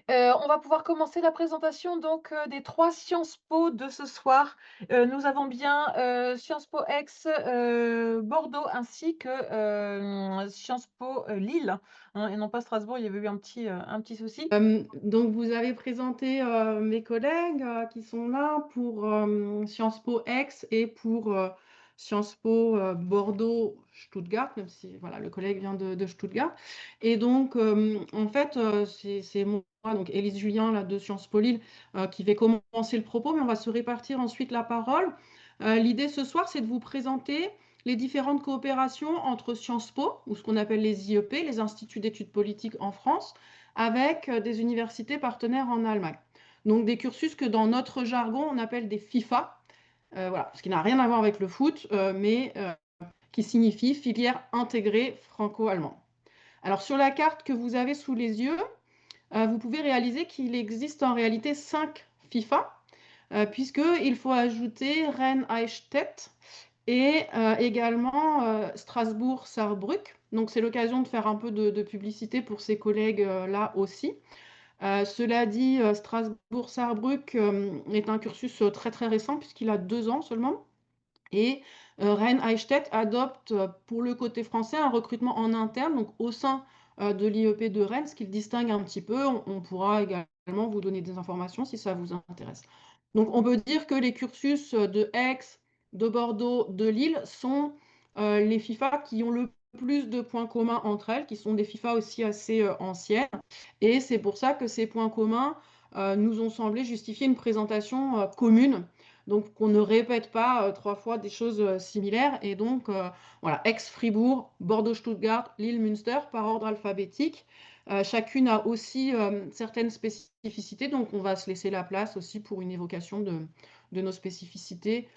On va pouvoir commencer la présentation donc, des 3 Sciences Po de ce soir. Nous avons bien, Sciences Po Aix, Bordeaux ainsi que, Sciences Po, Lille, hein, et non pas Strasbourg. Il y avait eu un petit souci. Donc vous avez présenté, mes collègues, qui sont là pour, Sciences Po Aix et pour, Sciences Po, Bordeaux-Stuttgart, même si voilà, le collègue vient de Stuttgart et donc en fait, c'est moi, donc Élise Julien là de Sciences Po Lille, qui vais commencer le propos, mais on va se répartir ensuite la parole. L'idée ce soir, c'est de vous présenter les différentes coopérations entre Sciences Po, ou ce qu'on appelle les IEP, les instituts d'études politiques en France, avec des universités partenaires en Allemagne. Donc des cursus que dans notre jargon, on appelle des FIFA, voilà, ce qui n'a rien à voir avec le foot, mais qui signifie filière intégrée franco-allemande. Alors sur la carte que vous avez sous les yeux, vous pouvez réaliser qu'il existe en réalité 5 FIFA, puisqu'il faut ajouter Rennes-Eichstätt et également Strasbourg-Saarbrück. Donc c'est l'occasion de faire un peu de publicité pour ces collègues là aussi. Cela dit, Strasbourg-Sarrebruck est un cursus très très récent puisqu'il a 2 ans seulement. Et Rennes-Eichstätt adopte pour le côté français un recrutement en interne, donc au sein de l'IEP de Rennes, ce qui le distingue un petit peu. On pourra également vous donner des informations si ça vous intéresse. Donc on peut dire que les cursus de Aix, de Bordeaux, de Lille sont les FIFA qui ont le plus de points communs entre elles, qui sont des FIFA aussi assez anciennes. Et c'est pour ça que ces points communs nous ont semblé justifier une présentation commune, donc qu'on ne répète pas 3 fois des choses similaires. Et donc, voilà, Aix-Fribourg, Bordeaux-Stuttgart, Lille-Münster, par ordre alphabétique. Chacune a aussi certaines spécificités, donc on va se laisser la place aussi pour une évocation de nos spécificités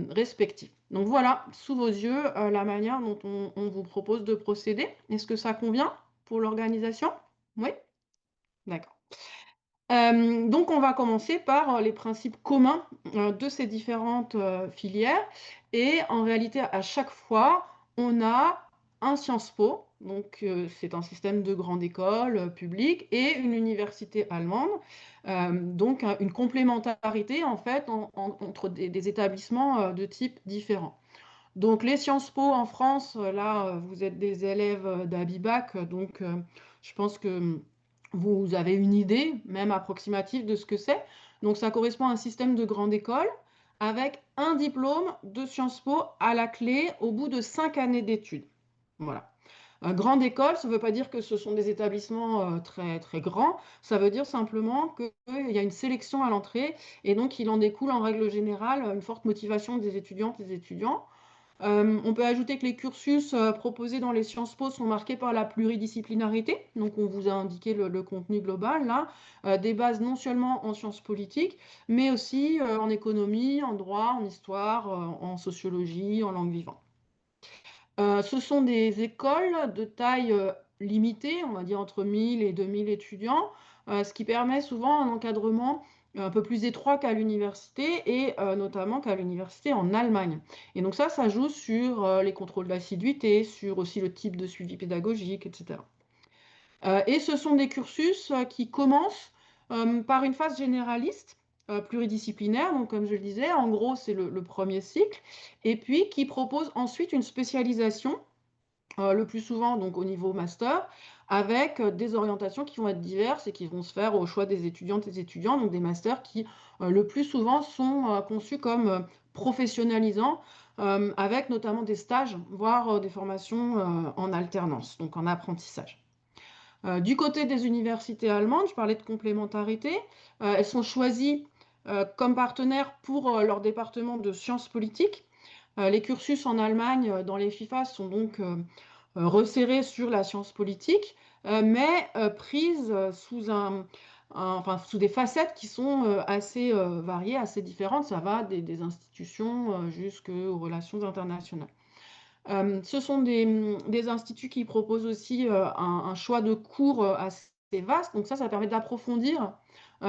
respectives. Donc voilà, sous vos yeux, la manière dont on vous propose de procéder. Est-ce que ça convient pour l'organisation? Oui? D'accord. Donc on va commencer par, les principes communs, de ces différentes, filières et en réalité, à chaque fois, on a un Sciences Po, donc c'est un système de grande école, publique et une université allemande, donc une complémentarité en fait entre des établissements, de type différents. Donc les Sciences Po en France, là, vous êtes des élèves d'Abibac, donc je pense que vous avez une idée, même approximative, de ce que c'est. Donc ça correspond à un système de grande école avec un diplôme de Sciences Po à la clé au bout de 5 années d'études. Voilà. Grande école, ça ne veut pas dire que ce sont des établissements très, très grands, ça veut dire simplement qu'il y a une sélection à l'entrée et donc il en découle en règle générale une forte motivation des étudiantes et des étudiants. On peut ajouter que les cursus proposés dans les Sciences Po sont marqués par la pluridisciplinarité. Donc, on vous a indiqué le contenu global, là. Des bases non seulement en sciences politiques, mais aussi en économie, en droit, en histoire, en sociologie, en langue vivante. Ce sont des écoles de taille limitée, on va dire entre 1000 et 2000 étudiants, ce qui permet souvent un encadrement un peu plus étroit qu'à l'université et notamment qu'à l'université en Allemagne. Et donc ça joue sur les contrôles d'assiduité, sur aussi le type de suivi pédagogique, etc. Et ce sont des cursus qui commencent par une phase généraliste, pluridisciplinaire, donc comme je le disais, en gros c'est le premier cycle, et puis qui propose ensuite une spécialisation le plus souvent donc au niveau master, avec des orientations qui vont être diverses et qui vont se faire au choix des étudiantes et des étudiants, donc des masters qui, le plus souvent, sont conçus comme professionnalisants, avec notamment des stages, voire des formations en alternance, donc en apprentissage. Du côté des universités allemandes, je parlais de complémentarité, elles sont choisies comme partenaires pour leur département de sciences politiques. Les cursus en Allemagne dans les FIFA sont donc resserrée sur la science politique, mais prise sous enfin, sous des facettes qui sont assez variées, assez différentes. Ça va des institutions jusqu'aux relations internationales. Ce sont des instituts qui proposent aussi un choix de cours assez vaste. Donc ça permet d'approfondir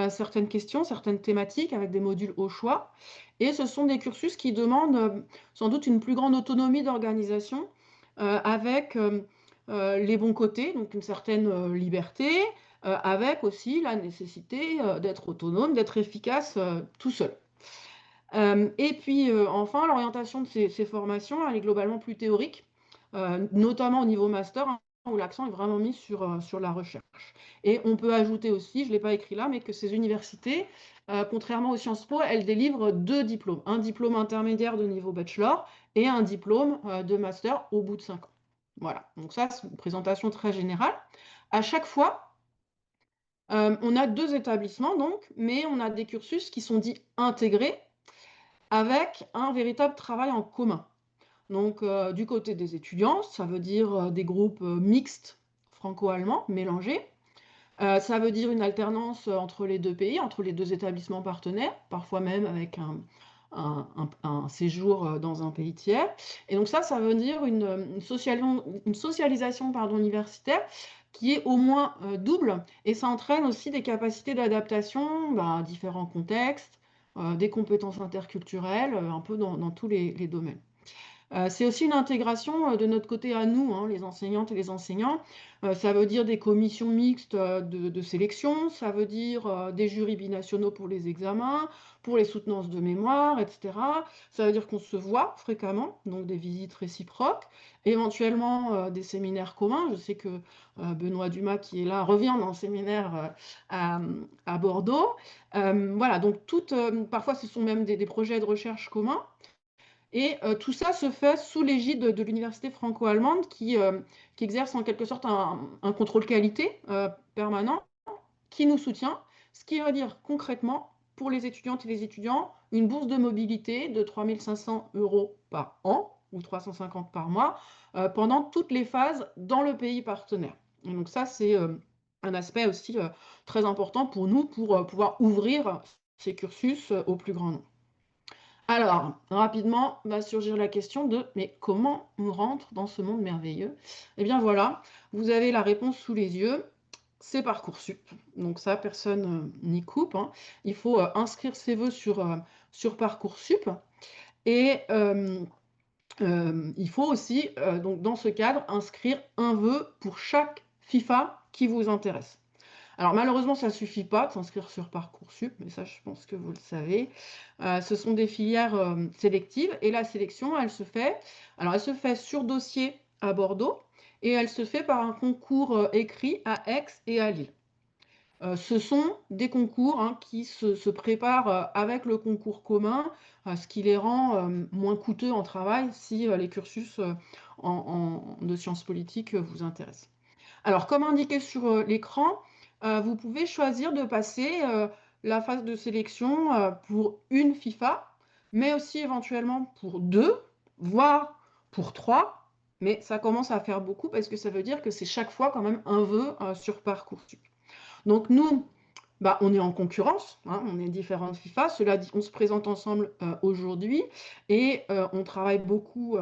certaines questions, certaines thématiques avec des modules au choix. Et ce sont des cursus qui demandent sans doute une plus grande autonomie d'organisation avec les bons côtés, donc une certaine liberté, avec aussi la nécessité, d'être autonome, d'être efficace, tout seul. Et puis, enfin, l'orientation de ces formations, elle est globalement plus théorique, notamment au niveau master, hein, où l'accent est vraiment mis sur la recherche. Et on peut ajouter aussi, je ne l'ai pas écrit là, mais que ces universités, contrairement aux Sciences Po, elles délivrent 2 diplômes. Un diplôme intermédiaire de niveau bachelor et un diplôme, de master au bout de 5 ans. Voilà, donc ça, c'est une présentation très générale. À chaque fois, on a 2 établissements donc, mais on a des cursus qui sont dits intégrés, avec un véritable travail en commun. Donc, du côté des étudiants, ça veut dire, des groupes, mixtes franco-allemands mélangés. Ça veut dire une alternance, entre les 2 pays, entre les 2 établissements partenaires, parfois même avec un séjour, dans un pays tiers. Et donc ça veut dire une socialisation, pardon, universitaire qui est au moins, double, et ça entraîne aussi des capacités d'adaptation, bah, à différents contextes, des compétences interculturelles, un peu dans tous les domaines. C'est aussi une intégration, de notre côté à nous, hein, les enseignantes et les enseignants. Ça veut dire des commissions mixtes, de sélection, ça veut dire, des jurys binationaux pour les examens, pour les soutenances de mémoire, et cetera. Ça veut dire qu'on se voit fréquemment, donc des visites réciproques, éventuellement, des séminaires communs. Je sais que, Benoît Dumas, qui est là, revient d'un séminaire, à Bordeaux. Voilà, donc parfois ce sont même des projets de recherche communs. Et tout ça se fait sous l'égide de l'université franco-allemande qui exerce en quelque sorte un contrôle qualité permanent, qui nous soutient, ce qui veut dire concrètement, pour les étudiantes et les étudiants, une bourse de mobilité de 3 500 € par an, ou 350 par mois, pendant toutes les phases dans le pays partenaire. Et donc ça, c'est un aspect aussi très important pour nous, pour pouvoir ouvrir ces cursus au plus grand nombre. Alors, rapidement va surgir la question de: «Mais comment on rentre dans ce monde merveilleux?» Eh bien voilà, vous avez la réponse sous les yeux, c'est Parcoursup. Donc ça, personne, n'y coupe, hein. Il faut, inscrire ses vœux sur Parcoursup, et il faut aussi, donc dans ce cadre, inscrire un vœu pour chaque FIFA qui vous intéresse. Alors malheureusement, ça ne suffit pas de s'inscrire sur Parcoursup, mais ça, je pense que vous le savez. Ce sont des filières, sélectives, et la sélection, elle se fait sur dossier à Bordeaux, et elle se fait par un concours, écrit à Aix et à Lille. Ce sont des concours, hein, qui se préparent, avec le concours commun, ce qui les rend, moins coûteux en travail si, les cursus, de sciences politiques, vous intéressent. Alors, comme indiqué sur, l'écran, vous pouvez choisir de passer, la phase de sélection, pour une FIFA, mais aussi éventuellement pour 2, voire pour 3. Mais ça commence à faire beaucoup parce que ça veut dire que c'est chaque fois quand même un vœu, sur Parcoursup. Donc nous, bah, on est en concurrence, hein, on est différentes FIFA. Cela dit, on se présente ensemble, aujourd'hui, et on travaille beaucoup,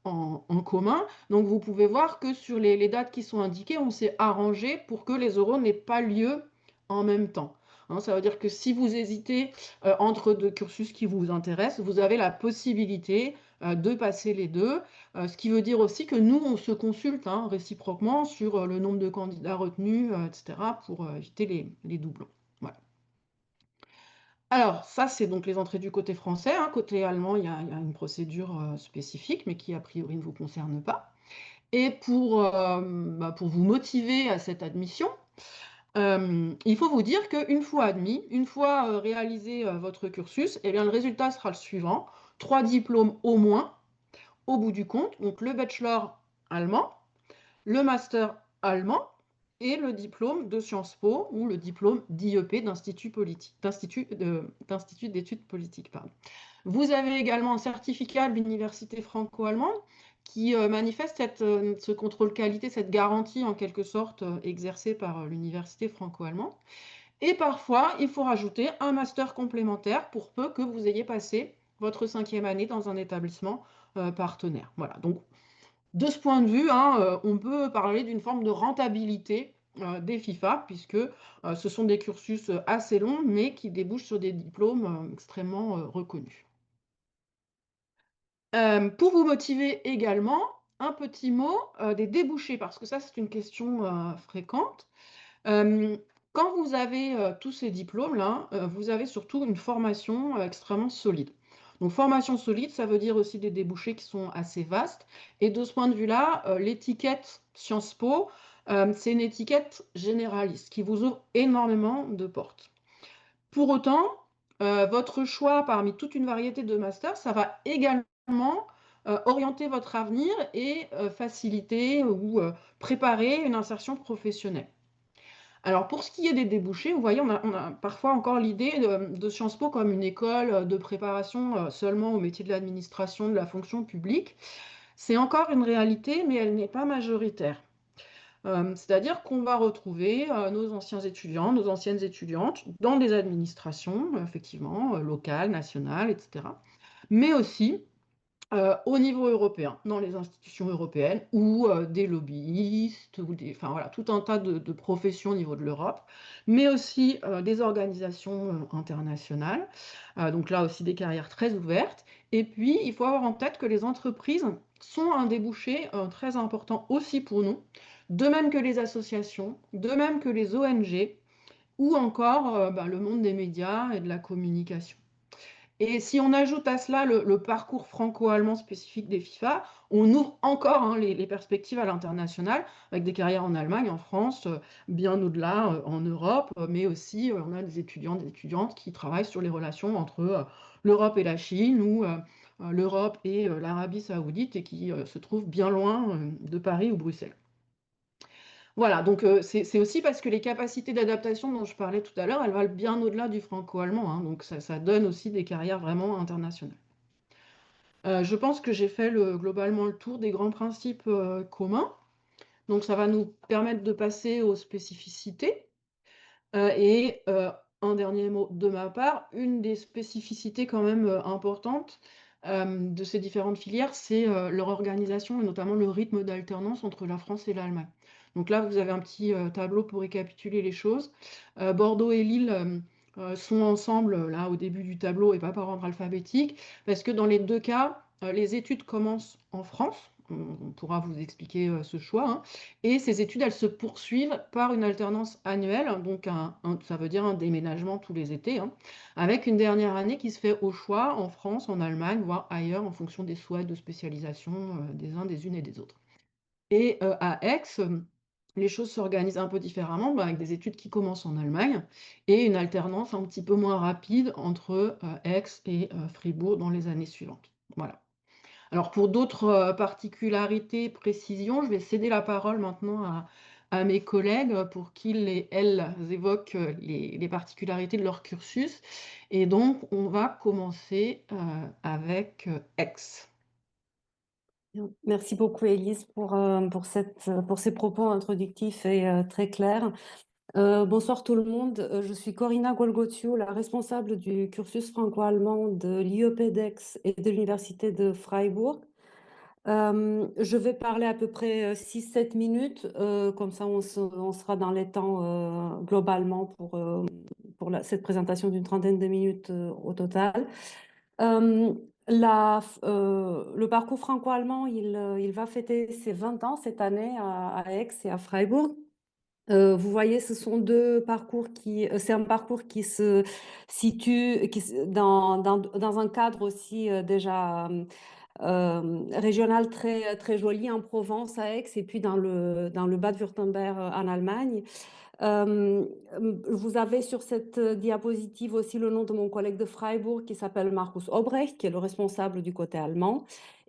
en commun. Donc vous pouvez voir que sur les dates qui sont indiquées, on s'est arrangé pour que les oraux n'aient pas lieu en même temps, hein. Ça veut dire que si vous hésitez, entre 2 cursus qui vous intéressent, vous avez la possibilité, de passer les 2. Ce qui veut dire aussi que nous, on se consulte, hein, réciproquement sur, le nombre de candidats retenus, et cetera, pour, éviter les doublons. Voilà. Alors ça, c'est donc les entrées du côté français, hein. Côté allemand, il y a une procédure, spécifique, mais qui a priori ne vous concerne pas. Et pour vous motiver à cette admission, il faut vous dire qu'une fois admis, une fois, réalisé, votre cursus, eh bien le résultat sera le suivant: 3 diplômes au moins, au bout du compte, donc le bachelor allemand, le master allemand et le diplôme de Sciences Po, ou le diplôme d'IEP, d'institut d'études politiques, pardon. Vous avez également un certificat de l'université franco-allemande qui, manifeste ce contrôle qualité, cette garantie en quelque sorte, exercée par, l'université franco-allemande, et parfois il faut rajouter un master complémentaire pour peu que vous ayez passé votre 5e année dans un établissement, partenaire. Voilà, donc de ce point de vue, hein, on peut parler d'une forme de rentabilité, des FIFA, puisque, ce sont des cursus, assez longs, mais qui débouchent sur des diplômes, extrêmement, reconnus. Pour vous motiver également, un petit mot, des débouchés, parce que ça, c'est une question, fréquente. Hem, Quand vous avez, tous ces diplômes-là, vous avez surtout une formation, extrêmement solide. Donc formation solide, ça veut dire aussi des débouchés qui sont assez vastes et de ce point de vue-là, l'étiquette Sciences Po, c'est une étiquette généraliste qui vous ouvre énormément de portes. Pour autant, votre choix parmi toute une variété de masters, ça va également, orienter votre avenir et faciliter ou préparer une insertion professionnelle. Alors pour ce qui est des débouchés, vous voyez, on a parfois encore l'idée de Sciences Po comme une école, de préparation, seulement au métier de l'administration, de la fonction publique. C'est encore une réalité, mais elle n'est pas majoritaire. C'est-à-dire qu'on va retrouver, nos anciens étudiants, nos anciennes étudiantes dans des administrations, effectivement, locales, nationales et cetera. Mais aussi au niveau européen, dans les institutions européennes ou des lobbyistes ou des enfin voilà, tout un tas de professions au niveau de l'Europe, mais aussi, des organisations, internationales. Donc là aussi des carrières très ouvertes et puis il faut avoir en tête que les entreprises sont un débouché, très important aussi pour nous, de même que les associations, de même que les ONG ou encore, le monde des médias et de la communication. Et si on ajoute à cela le parcours franco-allemand spécifique des FIFA, on ouvre encore, hein, les perspectives à l'international avec des carrières en Allemagne, en France, bien au-delà, en Europe, mais aussi, on a des étudiants, des étudiantes qui travaillent sur les relations entre, l'Europe et la Chine ou, l'Europe et l'Arabie Saoudite et qui, se trouvent bien loin, de Paris ou Bruxelles. Voilà, donc c'est aussi parce que les capacités d'adaptation dont je parlais tout à l'heure, elles valent bien au-delà du franco-allemand, hein, donc ça donne aussi des carrières vraiment internationales. Je pense que j'ai fait globalement le tour des grands principes, communs, donc ça va nous permettre de passer aux spécificités. Un dernier mot de ma part, une des spécificités quand même, importantes, de ces différentes filières, c'est, leur organisation et notamment le rythme d'alternance entre la France et l'Allemagne. Donc là, vous avez un petit, tableau pour récapituler les choses. Bordeaux et Lille, sont ensemble, là, au début du tableau et pas par ordre alphabétique, parce que dans les 2 cas, les études commencent en France. On pourra vous expliquer, ce choix, hein, et ces études, elles se poursuivent par une alternance annuelle, donc ça veut dire un déménagement tous les étés, hein, avec une dernière année qui se fait au choix en France, en Allemagne, voire ailleurs, en fonction des souhaits de spécialisation des uns, des unes et des autres. Et à Aix, les choses s'organisent un peu différemment, avec des études qui commencent en Allemagne et une alternance un petit peu moins rapide entre Aix et Fribourg dans les années suivantes. Voilà. Alors pour d'autres, particularités, précisions, je vais céder la parole maintenant à mes collègues, pour qu'ils et elles évoquent, les particularités de leur cursus et donc on va commencer, avec, Aix. Bien. Merci beaucoup, Élise, pour ces propos introductifs et très clairs. Bonsoir tout le monde. Je suis Corina Golgotiu, la responsable du cursus franco-allemand de l'IEP-DEX et de l'Université de Freiburg. Je vais parler à peu près 6-7 minutes, comme ça on sera dans les temps globalement pour cette présentation d'une trentaine de minutes au total. Euh, le parcours franco-allemand, il va fêter ses 20 ans cette année à Aix et à Freiburg. Vous voyez, ce sont deux parcours c'est un parcours qui se situe dans un cadre aussi déjà régional très joli en Provence, à Aix, et puis dans le Bade-Württemberg en Allemagne. Euh, Vous avez sur cette diapositive aussi le nom de mon collègue de Freiburg qui s'appelle Markus Obrecht, qui est le responsable du côté allemand.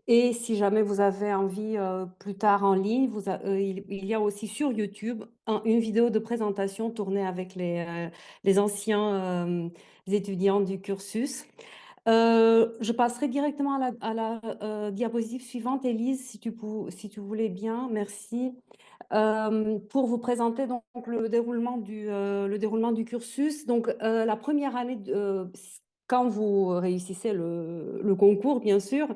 Et si jamais vous avez envie plus tard en ligne, il y a aussi sur YouTube une vidéo de présentation tournée avec les anciens étudiants du cursus. Je passerai directement à la diapositive suivante, Élise, si tu voulais bien. Merci. Pour vous présenter donc le déroulement du cursus. Donc, la première année, quand vous réussissez le concours, bien sûr,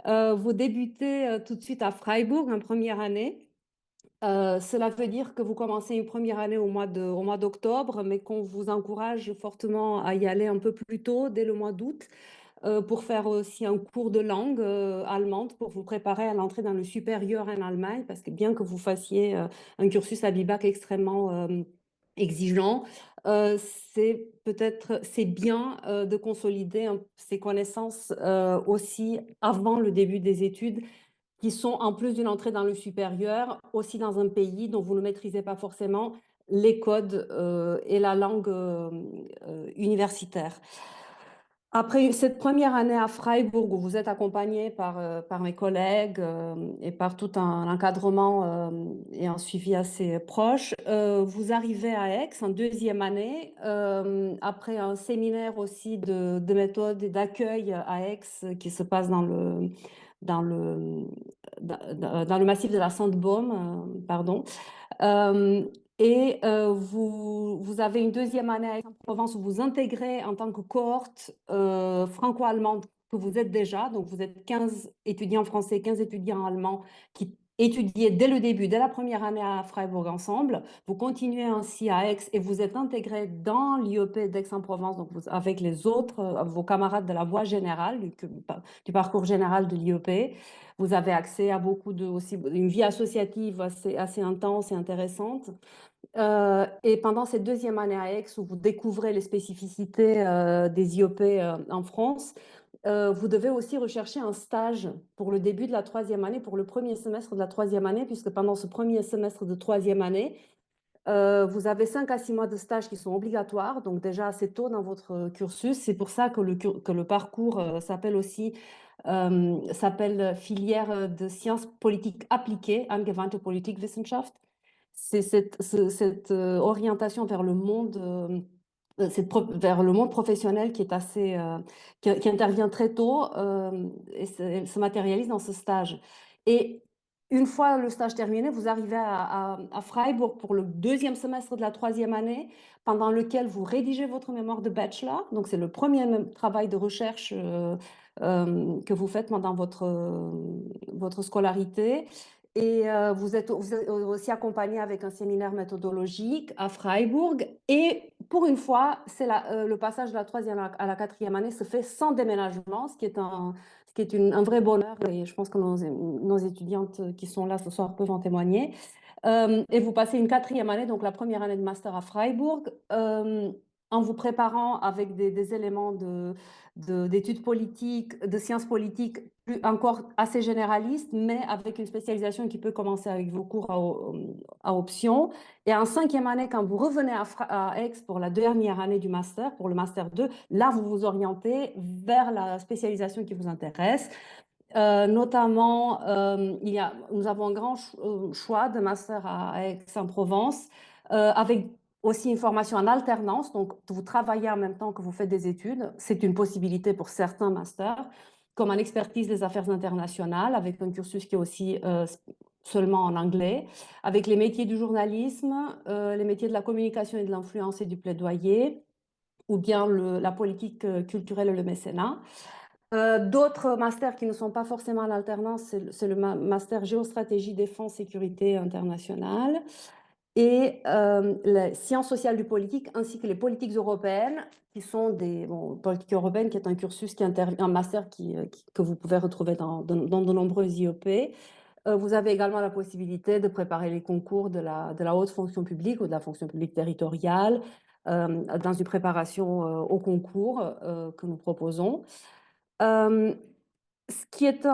vous débutez tout de suite à Freiburg en première année. Cela veut dire que vous commencez une première année au mois d'octobre, mais qu'on vous encourage fortement à y aller un peu plus tôt, dès le mois d'août, pour faire aussi un cours de langue allemande pour vous préparer à l'entrée dans le supérieur en Allemagne, parce que bien que vous fassiez un cursus à Bibac extrêmement exigeant, c'est bien de consolider ses connaissances aussi avant le début des études, qui sont en plus d'une entrée dans le supérieur, aussi dans un pays dont vous ne maîtrisez pas forcément les codes et la langue universitaire. Après cette première année à Freiburg, où vous êtes accompagné par mes collègues et par tout un encadrement et un suivi assez proche, vous arrivez à Aix en deuxième année, après un séminaire aussi de méthode et d'accueil à Aix qui se passe dans le, dans le massif de la Sandbaume, pardon. Euh, vous avez une deuxième année à Aix-en-Provence où vous intégrez en tant que cohorte franco-allemande que vous êtes déjà. Donc, vous êtes 15 étudiants français, 15 étudiants allemands qui étudiaient dès le début, dès la première année à Freiburg ensemble. Vous continuez ainsi à Aix et vous êtes intégrés dans l'IEP d'Aix-en-Provence, donc avec les autres, vos camarades de la voie générale, du parcours général de l'IEP. Vous avez accès à aussi une vie associative assez intense et intéressante. Et pendant cette deuxième année à Aix, où vous découvrez les spécificités des IEP en France, vous devez aussi rechercher un stage pour le début de la troisième année, pour le premier semestre de la troisième année, puisque pendant ce premier semestre de troisième année, vous avez 5 à 6 mois de stage qui sont obligatoires, donc déjà assez tôt dans votre cursus. C'est pour ça que le parcours s'appelle filière de sciences politiques appliquées, angewandte Politikwissenschaft. C'est cette orientation vers le monde, vers le monde professionnel qui est qui intervient très tôt et elle se matérialise dans ce stage. Et une fois le stage terminé, vous arrivez à Freiburg pour le deuxième semestre de la troisième année, pendant lequel vous rédigez votre mémoire de bachelor. Donc, c'est le premier travail de recherche que vous faites pendant votre scolarité. Et vous êtes aussi accompagné avec un séminaire méthodologique à Freiburg. Et pour une fois, le passage de la troisième à la quatrième année se fait sans déménagement, ce qui est un vrai bonheur. Et je pense que nos étudiantes qui sont là ce soir peuvent en témoigner. Et vous passez une quatrième année, donc la première année de master à Freiburg, en vous préparant avec des éléments d'études politiques, de sciences politiques, encore assez généralistes, mais avec une spécialisation qui peut commencer avec vos cours à option. Et en cinquième année, quand vous revenez à Aix pour la dernière année du master, pour le master 2, là, vous vous orientez vers la spécialisation qui vous intéresse. Notamment, nous avons un grand choix de master à Aix-en-Provence, avec aussi une formation en alternance. Donc, vous travaillez en même temps que vous faites des études. C'est une possibilité pour certains masters, comme en expertise des affaires internationales, avec un cursus qui est aussi seulement en anglais, avec les métiers du journalisme, les métiers de la communication et de l'influence et du plaidoyer, ou bien la politique culturelle et le mécénat. D'autres masters qui ne sont pas forcément en alternance, c'est le master géostratégie, défense, sécurité internationale et les sciences sociales du politique ainsi que les politiques européennes qui sont politiques européennes qui est un cursus un master que vous pouvez retrouver dans de nombreux IEP. Vous avez également la possibilité de préparer les concours de la haute fonction publique ou de la fonction publique territoriale dans une préparation au concours que nous proposons. Ce qui est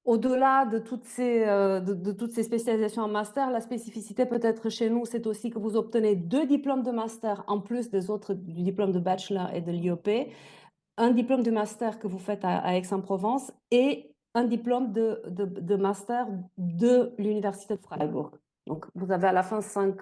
au-delà de toutes ces spécialisations en master, la spécificité peut-être chez nous, c'est aussi que vous obtenez 2 diplômes de master en plus du diplôme de bachelor et de l'IEP, un diplôme de master que vous faites à Aix-en-Provence et un diplôme de master de l'Université de Freiburg. Donc, vous avez à la fin 5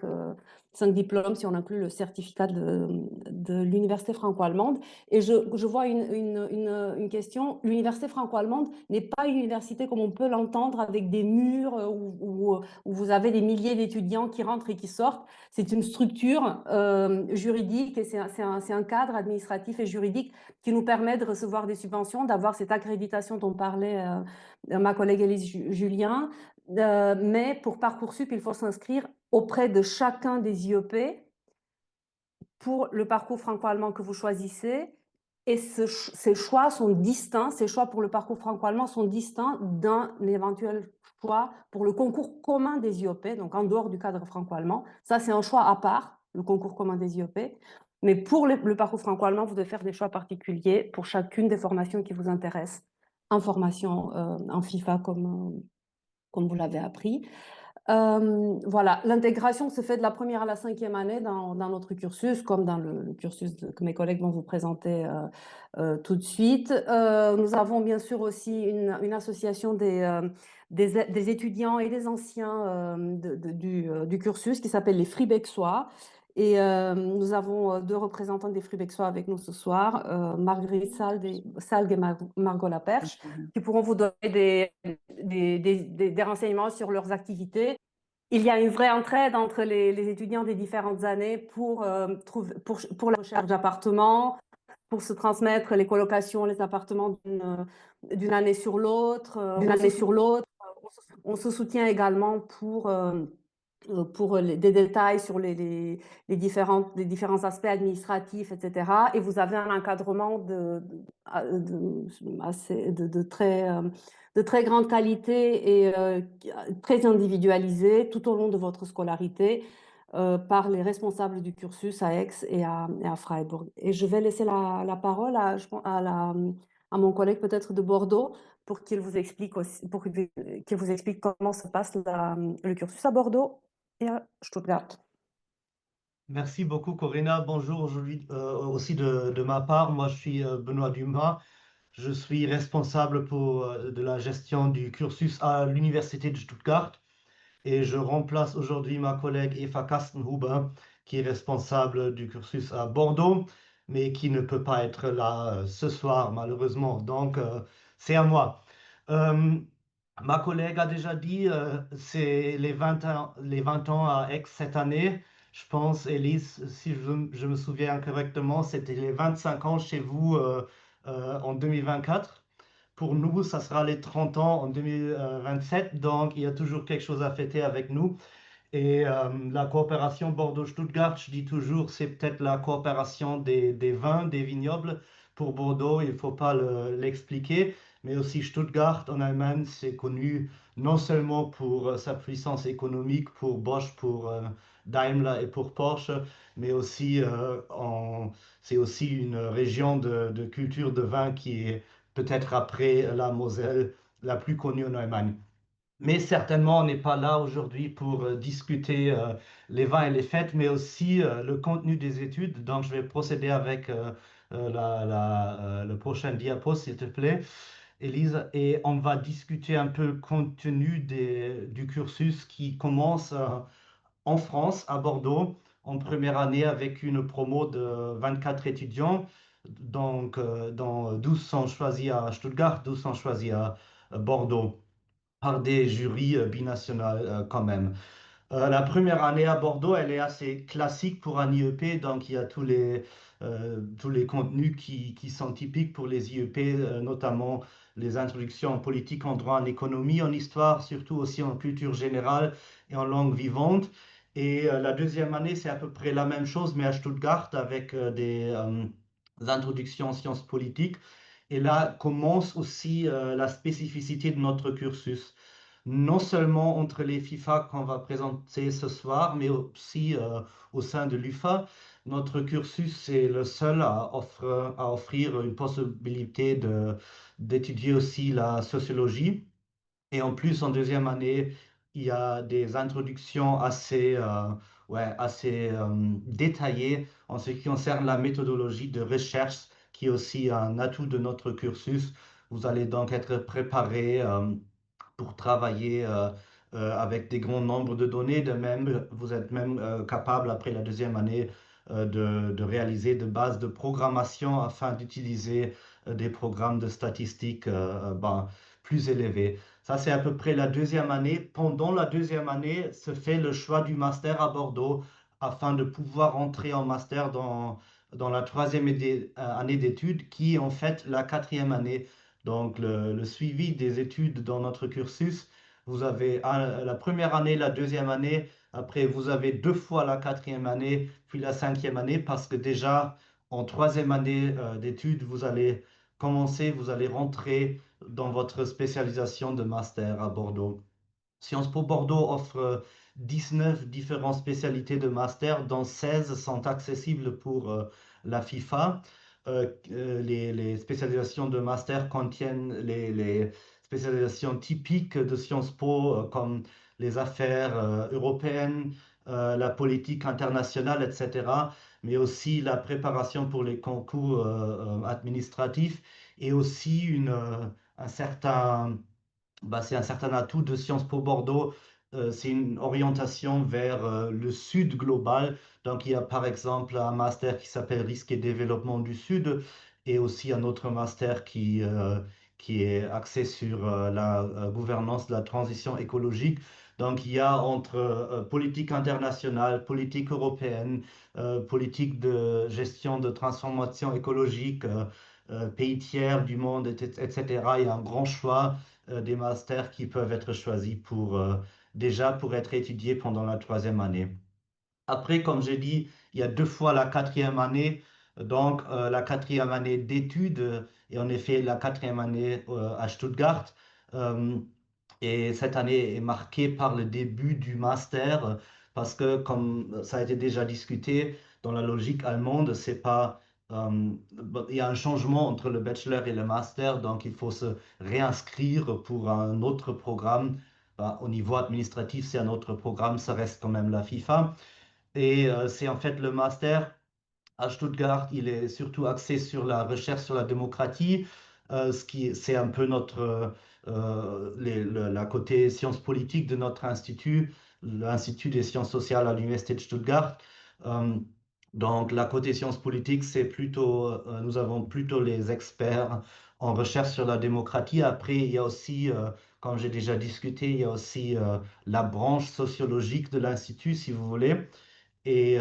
diplômes si on inclut le certificat de l'Université franco-allemande. Et je vois une question. L'Université franco-allemande n'est pas une université comme on peut l'entendre avec des murs où vous avez des milliers d'étudiants qui rentrent et qui sortent. C'est une structure juridique et c'est un cadre administratif et juridique qui nous permet de recevoir des subventions, d'avoir cette accréditation dont parlait ma collègue Élise Julien. Mais pour Parcoursup, il faut s'inscrire auprès de chacun des IEP pour le parcours franco-allemand que vous choisissez Et ces choix sont distincts, ces choix pour le parcours franco-allemand sont distincts d'un éventuel choix pour le concours commun des IOP, donc en dehors du cadre franco-allemand. Ça, c'est un choix à part, le concours commun des IOP. Mais pour le parcours franco-allemand, vous devez faire des choix particuliers pour chacune des formations qui vous intéressent, en formation en FIFA comme vous l'avez appris. Voilà, l'intégration se fait de la première à la cinquième année dans notre cursus, comme dans le cursus que mes collègues vont vous présenter tout de suite. Nous avons bien sûr aussi une association des étudiants et des anciens du cursus qui s'appelle les Fribexois. Et nous avons deux représentants des Fribexois avec nous ce soir, Marguerite Salgue et Margot Laperche, qui pourront vous donner des renseignements sur leurs activités. Il y a une vraie entraide entre les étudiants des différentes années pour la recherche d'appartements, pour se transmettre les colocations, les appartements d'une année sur l'autre. On se soutient également pour des détails sur les différents aspects administratifs, etc. Et vous avez un encadrement de très grande qualité et très individualisé tout au long de votre scolarité par les responsables du cursus à Aix et à Freiburg. Et je vais laisser la parole à mon collègue peut-être de Bordeaux pour qu'il vous explique aussi, qu'il vous explique comment se passe le cursus à Bordeaux et à Stuttgart. Merci beaucoup, Corinna. Bonjour aujourd'hui aussi de ma part. Moi, je suis Benoît Dumas. Je suis responsable de la gestion du cursus à l'Université de Stuttgart et je remplace aujourd'hui ma collègue Eva Kastenhuber, qui est responsable du cursus à Bordeaux, mais qui ne peut pas être là ce soir, malheureusement. Donc, c'est à moi. Euh, Ma collègue a déjà dit, c'est les 20 ans à Aix cette année. Je pense, Elise, si je me souviens correctement, c'était les 25 ans chez vous en 2024. Pour nous, ça sera les 30 ans en 2027. Donc, il y a toujours quelque chose à fêter avec nous. Et la coopération Bordeaux-Stuttgart, je dis toujours, c'est peut-être la coopération des vins, des vignobles. Pour Bordeaux, il ne faut pas l'expliquer, mais aussi Stuttgart en Allemagne, c'est connu non seulement pour sa puissance économique, pour Bosch, pour Daimler et pour Porsche, mais aussi c'est aussi une région de culture de vin qui est peut-être après la Moselle la plus connue en Allemagne. Mais certainement, on n'est pas là aujourd'hui pour discuter les vins et les fêtes, mais aussi le contenu des études. Donc, je vais procéder avec le prochain diapo, s'il te plaît, Élise, et on va discuter un peu le contenu du cursus qui commence en France, à Bordeaux, en première année avec une promo de 24 étudiants. Donc, dans 12 sont choisis à Stuttgart, 12 sont choisis à Bordeaux par des jurys binationaux quand même. La première année à Bordeaux, elle est assez classique pour un IEP, donc il y a tous les contenus qui sont typiques pour les IEP, notamment les introductions en politique, en droit, en économie, en histoire, surtout aussi en culture générale et en langue vivante. Et la deuxième année, c'est à peu près la même chose, mais à Stuttgart avec des introductions en sciences politiques. Et là commence aussi la spécificité de notre cursus non seulement entre les FIFA qu'on va présenter ce soir, mais aussi au sein de l'UFA. Notre cursus est le seul à offrir une possibilité d'étudier aussi la sociologie. Et en plus, en deuxième année, il y a des introductions assez détaillées en ce qui concerne la méthodologie de recherche, qui est aussi un atout de notre cursus. Vous allez donc être préparé pour travailler avec des grands nombres de données. De même, vous êtes même capable, après la deuxième année, de réaliser de bases de programmation afin d'utiliser des programmes de statistiques plus élevés. Ça, c'est à peu près la deuxième année. Pendant la deuxième année, se fait le choix du master à Bordeaux afin de pouvoir entrer en master dans la troisième année d'études, qui est en fait la quatrième année. Donc, le suivi des études dans notre cursus, vous avez la première année, la deuxième année, après vous avez deux fois la quatrième année, puis la cinquième année, parce que déjà, en troisième année d'études, vous allez commencer, vous allez rentrer dans votre spécialisation de master à Bordeaux. Sciences Po Bordeaux offre 19 différentes spécialités de master, dont 16 sont accessibles pour la FIFA. Les spécialisations de master contiennent les spécialisations typiques de Sciences Po, comme les affaires européennes, la politique internationale, etc., mais aussi la préparation pour les concours administratifs et aussi un certain c'est un certain atout de Sciences Po Bordeaux. C'est une orientation vers le sud global. Donc, il y a par exemple un master qui s'appelle Risque et développement du Sud et aussi un autre master qui est axé sur la gouvernance de la transition écologique. Donc, il y a entre politique internationale, politique européenne, politique de gestion de transformation écologique, pays tiers du monde, etc. Il y a un grand choix des masters qui peuvent être choisis pour déjà pour être étudiés pendant la troisième année. Après, comme j'ai dit, il y a deux fois la quatrième année, donc la quatrième année d'études et en effet la quatrième année à Stuttgart. Euh, et cette année est marquée par le début du master parce que, comme ça a été déjà discuté, dans la logique allemande, c'est pas, il y a un changement entre le bachelor et le master, donc il faut se réinscrire pour un autre programme. Au niveau administratif, c'est un autre programme, ça reste quand même la FIFA. Et c'est en fait le master à Stuttgart, il est surtout axé sur la recherche sur la démocratie, c'est un peu la côté sciences politiques de notre institut, l'Institut des sciences sociales à l'Université de Stuttgart. Euh, donc, la côté sciences politiques, c'est plutôt, nous avons plutôt les experts en recherche sur la démocratie. Après, il y a aussi, comme j'ai déjà discuté, il y a aussi la branche sociologique de l'Institut, si vous voulez. Et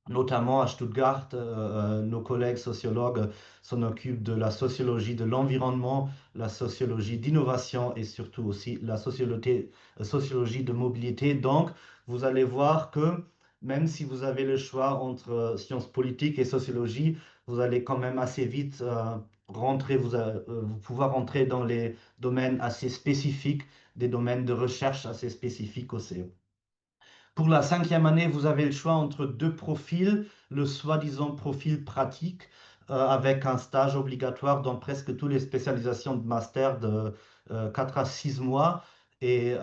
notamment à Stuttgart, nos collègues sociologues s'en occupent de la sociologie de l'environnement, la sociologie d'innovation et surtout aussi la sociologie de mobilité. Donc, vous allez voir que même si vous avez le choix entre sciences politiques et sociologie, vous allez quand même assez vite vous pouvoir rentrer dans les domaines assez spécifiques, des domaines de recherche assez spécifiques aussi. Pour la cinquième année, vous avez le choix entre deux profils, le soi-disant profil pratique, avec un stage obligatoire dans presque toutes les spécialisations de master de 4 à 6 mois, et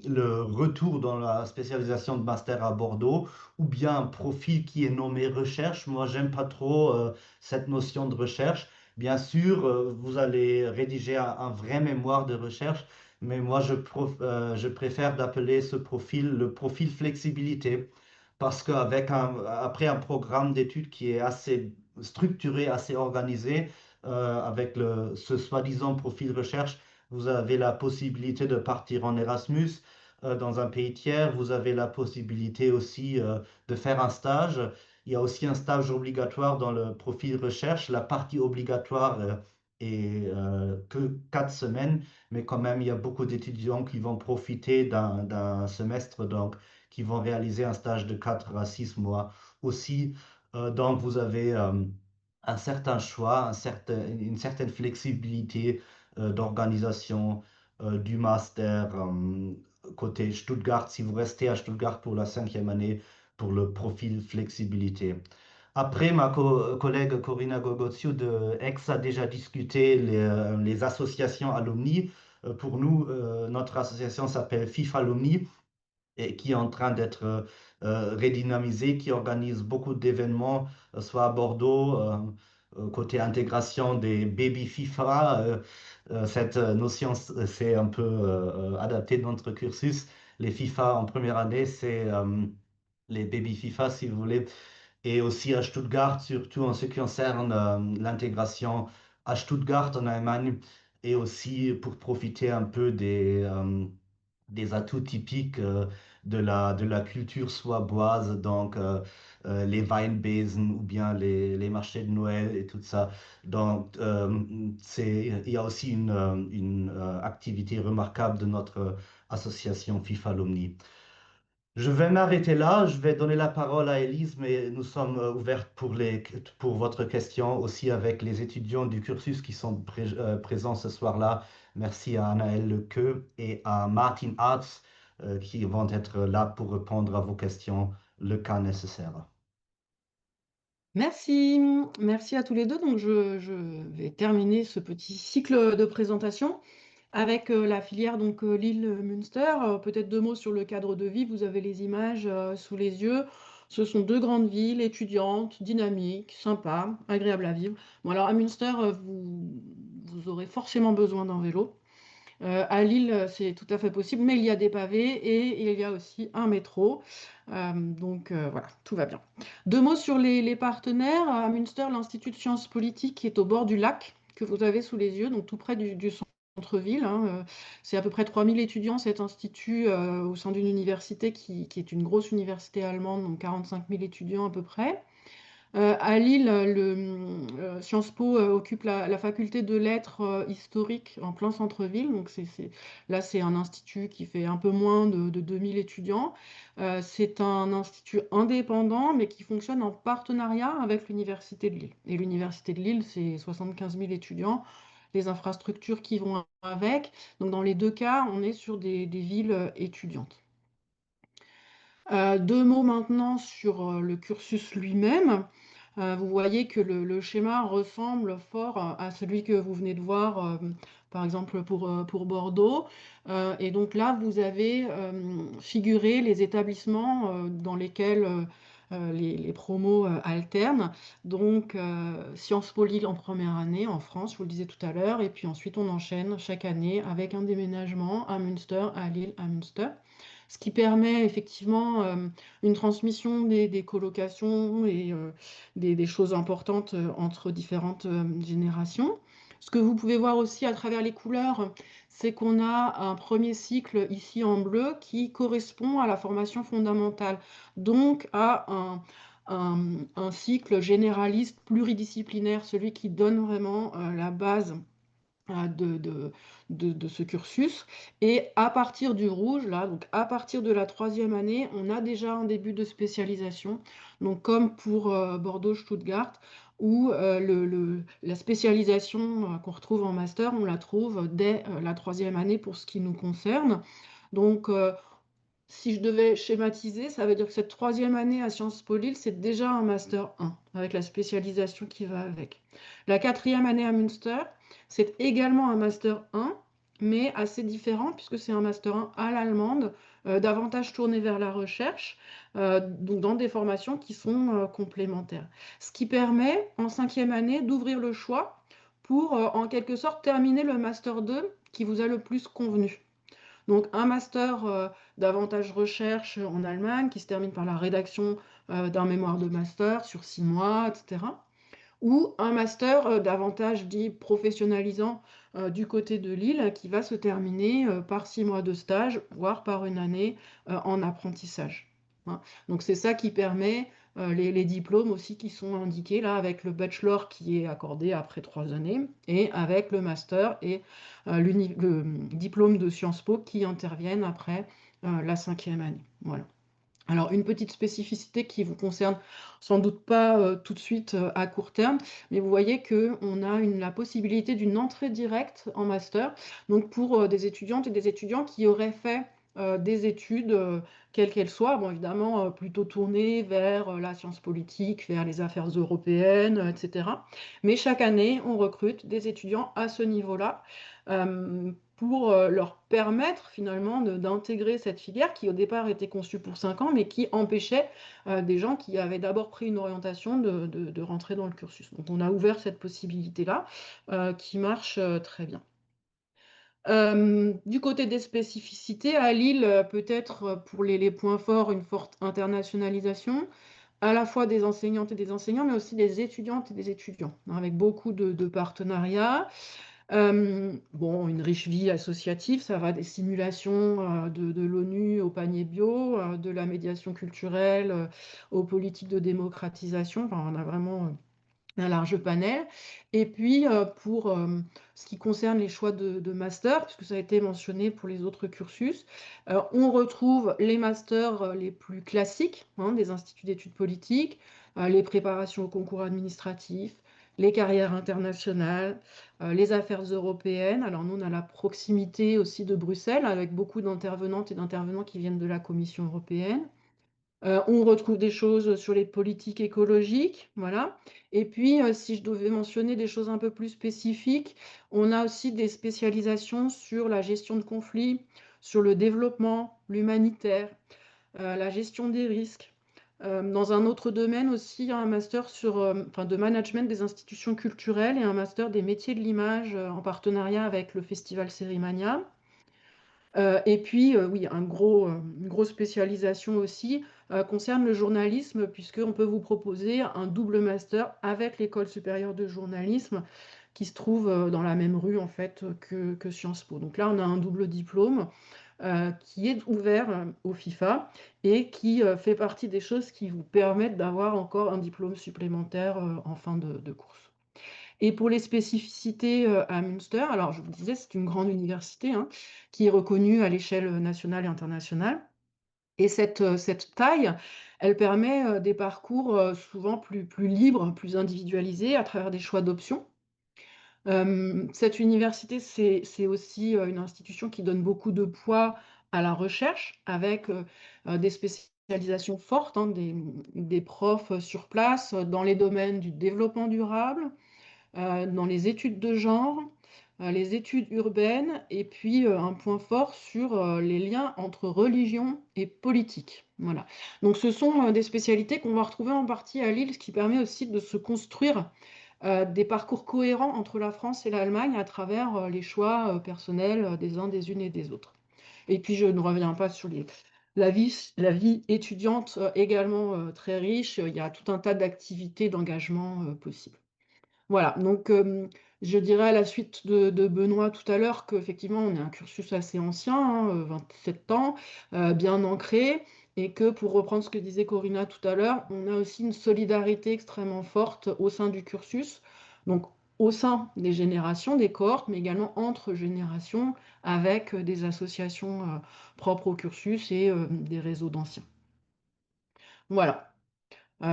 le retour dans la spécialisation de master à Bordeaux, ou bien un profil qui est nommé recherche. Moi, j'aime pas trop cette notion de recherche. Bien sûr, vous allez rédiger un vrai mémoire de recherche, mais moi, je préfère d'appeler ce profil le profil flexibilité parce après un programme d'études qui est assez structuré, assez organisé, avec ce soi-disant profil recherche, vous avez la possibilité de partir en Erasmus dans un pays tiers. Vous avez la possibilité aussi de faire un stage. Il y a aussi un stage obligatoire dans le profil recherche. La partie obligatoire est que 4 semaines, mais quand même, il y a beaucoup d'étudiants qui vont profiter d'un semestre, donc qui vont réaliser un stage de 4 à 6 mois aussi. Donc, vous avez un certain choix, une certaine flexibilité d'organisation du master côté Stuttgart, si vous restez à Stuttgart pour la cinquième année, pour le profil flexibilité. Après, ma collègue Corinna Gogoziou de Aix a déjà discuté les associations alumni. Pour nous, notre association s'appelle FIFA Alumni et qui est en train d'être redynamisée, qui organise beaucoup d'événements, soit à Bordeaux, côté intégration des baby FIFA. Cette notion c'est un peu adapté de notre cursus. Les FIFA en première année, c'est les baby FIFA, si vous voulez, et aussi à Stuttgart, surtout en ce qui concerne l'intégration à Stuttgart en Allemagne, et aussi pour profiter un peu des atouts typiques de la culture swaboise, donc les Weinbesen ou bien les marchés de Noël et tout ça. Donc, il y a aussi une activité remarquable de notre association FIFA Alumni. Je vais m'arrêter là. Je vais donner la parole à Élise, mais nous sommes ouverts pour votre question aussi avec les étudiants du cursus qui sont présents ce soir-là. Merci à Anaël Lequeux et à Martin Arts qui vont être là pour répondre à vos questions le cas nécessaire. Merci, merci à tous les deux. Donc, je vais terminer ce petit cycle de présentation avec la filière donc Lille-Münster. Peut-être 2 mots sur le cadre de vie. Vous avez les images sous les yeux. Ce sont 2 grandes villes étudiantes, dynamiques, sympas, agréables à vivre. Bon, alors à Münster, vous aurez forcément besoin d'un vélo. À Lille, c'est tout à fait possible, mais il y a des pavés et il y a aussi un métro. Donc voilà, tout va bien. 2 mots sur les partenaires. À Münster, l'Institut de sciences politiques qui est au bord du lac, que vous avez sous les yeux, donc tout près du centre-ville, hein. C'est à peu près 3000 étudiants, cet institut, au sein d'une université qui est une grosse université allemande, donc 45 000 étudiants à peu près. À Lille, Sciences Po occupe la faculté de lettres historiques en plein centre-ville. Donc là, c'est un institut qui fait un peu moins de 2000 étudiants. C'est un institut indépendant, mais qui fonctionne en partenariat avec l'Université de Lille. Et l'Université de Lille, c'est 75 000 étudiants, les infrastructures qui vont avec. Donc dans les 2 cas, on est sur des villes étudiantes. 2 mots maintenant sur le cursus lui-même. Vous voyez que le schéma ressemble fort à celui que vous venez de voir, par exemple pour Bordeaux. Et donc là, vous avez figuré les établissements dans lesquels les promos alternent. Donc Sciences Po Lille en première année en France, je vous le disais tout à l'heure, et puis ensuite on enchaîne chaque année avec un déménagement à Münster, à Lille, à Münster. Ce qui permet effectivement une transmission des colocations et des choses importantes entre différentes générations. Ce que vous pouvez voir aussi à travers les couleurs, c'est qu'on a un premier cycle ici en bleu qui correspond à la formation fondamentale, donc à un cycle généraliste pluridisciplinaire, celui qui donne vraiment la base de ce cursus. Et à partir du rouge, là, donc à partir de la 3e année, on a déjà un début de spécialisation. Donc comme pour Bordeaux-Stuttgart, où la spécialisation qu'on retrouve en master, on la trouve dès la 3e année pour ce qui nous concerne. Donc si je devais schématiser, ça veut dire que cette 3e année à Sciences Po Lille, c'est déjà un Master 1, avec la spécialisation qui va avec. La 4e année à Münster, c'est également un Master 1, mais assez différent, puisque c'est un Master 1 à l'allemande, davantage tourné vers la recherche, donc dans des formations qui sont complémentaires. Ce qui permet, en 5e année, d'ouvrir le choix pour, en quelque sorte, terminer le Master 2 qui vous a le plus convenu. Donc un master davantage recherche en Allemagne qui se termine par la rédaction d'un mémoire de master sur 6 mois, etc. Ou un master davantage dit professionnalisant du côté de Lille qui va se terminer par 6 mois de stage, voire par une année en apprentissage. Hein. Donc c'est ça qui permet les diplômes aussi qui sont indiqués là avec le bachelor qui est accordé après 3 années et avec le master et le diplôme de Sciences Po qui interviennent après la 5e année. Voilà. Alors, une petite spécificité qui vous concerne sans doute pas tout de suite à court terme, mais vous voyez qu'on a la possibilité d'une entrée directe en master, donc pour des étudiantes et des étudiants qui auraient fait des études, quelles qu'elles soient, bon, évidemment plutôt tournées vers la science politique, vers les affaires européennes, etc. Mais chaque année, on recrute des étudiants à ce niveau-là. Pour leur permettre finalement d'intégrer cette filière qui au départ était conçue pour 5 ans, mais qui empêchait des gens qui avaient d'abord pris une orientation de rentrer dans le cursus. Donc on a ouvert cette possibilité-là qui marche très bien. Du côté des spécificités, à Lille, peut-être pour les points forts, une forte internationalisation, à la fois des enseignantes et des enseignants, mais aussi des étudiantes et des étudiants, hein, avec beaucoup de partenariats. Bon, une riche vie associative, ça va des simulations de l'ONU au panier bio, de la médiation culturelle aux politiques de démocratisation. Enfin, on a vraiment un large panel. Et puis, pour ce qui concerne les choix de master, puisque ça a été mentionné pour les autres cursus, on retrouve les masters les plus classiques, hein, des instituts d'études politiques, les préparations au concours administratif, les carrières internationales, les affaires européennes. Alors nous, on a la proximité aussi de Bruxelles, avec beaucoup d'intervenantes et d'intervenants qui viennent de la Commission européenne. On retrouve des choses sur les politiques écologiques, voilà. Et puis, si je devais mentionner des choses un peu plus spécifiques, on a aussi des spécialisations sur la gestion de conflits, sur le développement, l'humanitaire, la gestion des risques. Dans un autre domaine aussi, un master sur, enfin, de management des institutions culturelles et un master des métiers de l'image en partenariat avec le festival Sérimania. Et puis, oui, une grosse spécialisation aussi concerne le journalisme, puisqu'on peut vous proposer un double master avec l'École supérieure de journalisme qui se trouve dans la même rue en fait que Sciences Po. Donc là, on a un double diplôme qui est ouvert au FIFA et qui fait partie des choses qui vous permettent d'avoir encore un diplôme supplémentaire en fin de course. Et pour les spécificités à Münster, alors je vous disais, c'est une grande université hein, qui est reconnue à l'échelle nationale et internationale. Et cette taille, elle permet des parcours souvent plus libres, plus individualisés à travers des choix d'options. Cette université, c'est aussi une institution qui donne beaucoup de poids à la recherche avec des spécialisations fortes, hein, des profs sur place dans les domaines du développement durable, dans les études de genre, les études urbaines, et puis un point fort sur les liens entre religion et politique. Voilà. Donc ce sont des spécialités qu'on va retrouver en partie à Lille, ce qui permet aussi de se construire des parcours cohérents entre la France et l'Allemagne à travers les choix personnels des uns, des unes et des autres. Et puis je ne reviens pas sur la vie étudiante également très riche. Il y a tout un tas d'activités, d'engagement possibles. Voilà, donc je dirais à la suite de Benoît tout à l'heure qu'effectivement on est un cursus assez ancien, hein, 27 ans, bien ancré, et que pour reprendre ce que disait Corinna tout à l'heure, on a aussi une solidarité extrêmement forte au sein du cursus, donc au sein des générations, des cohortes, mais également entre générations, avec des associations propres au cursus et des réseaux d'anciens. Voilà.